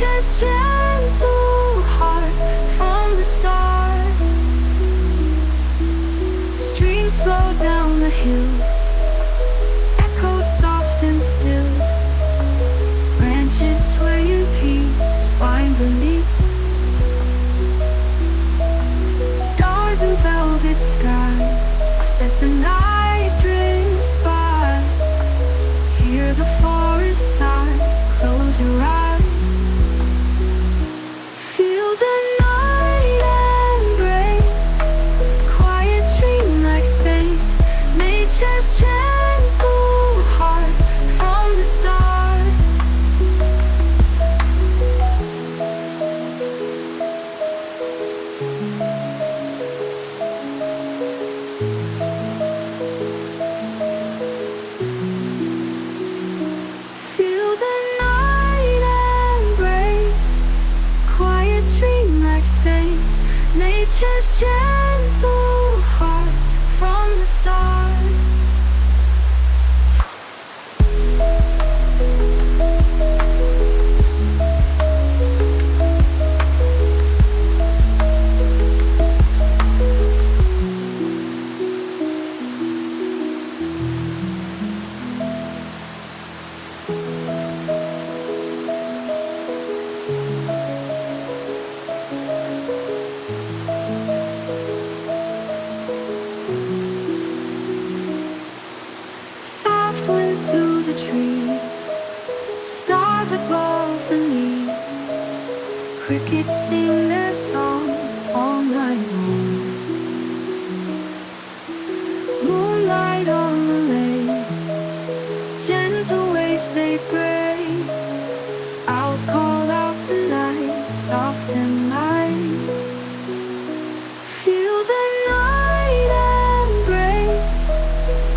nature's gentle heart from the start. Streams flow down the hill, echoes soft and still. Branches sway in peace, find relief. Stars in velvet sky as the night drifts by. Hear the forest sigh, close your eyes. Feel the night embrace, quiet dream like space. Nature's gentle heart from the start. Feel the night embrace, quiet dream like space. Nature's gentle heart from the start. Soft winds through the trees, stars above the leaves. Crickets sing their song all night long. Moonlight on the lake, gentle waves they break. Owls call out tonight, soft and light. Feel the night embrace,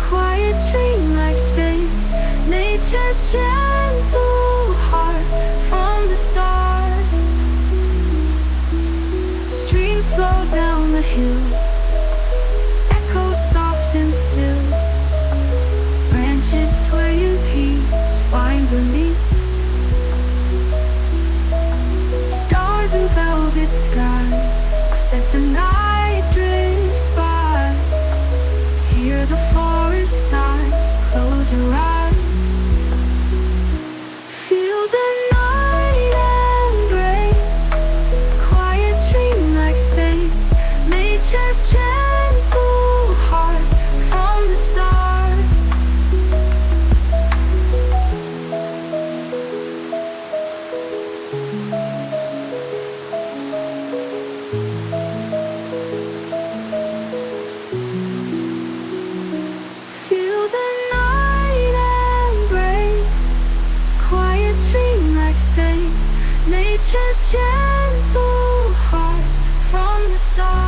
quiet dream like space. Nature's gentle heart from the start. Streams flow down the hill, echoes soft and still. Branches sway in peace, find relief. Stars in velvet sky as the night drifts by. Hear the forest sigh, close your eyes. Feel the night embrace, quiet dream like space. Nature's gentle heart from the start. Feel the night embrace, quiet dream like space. Nature's gentle heart from the start.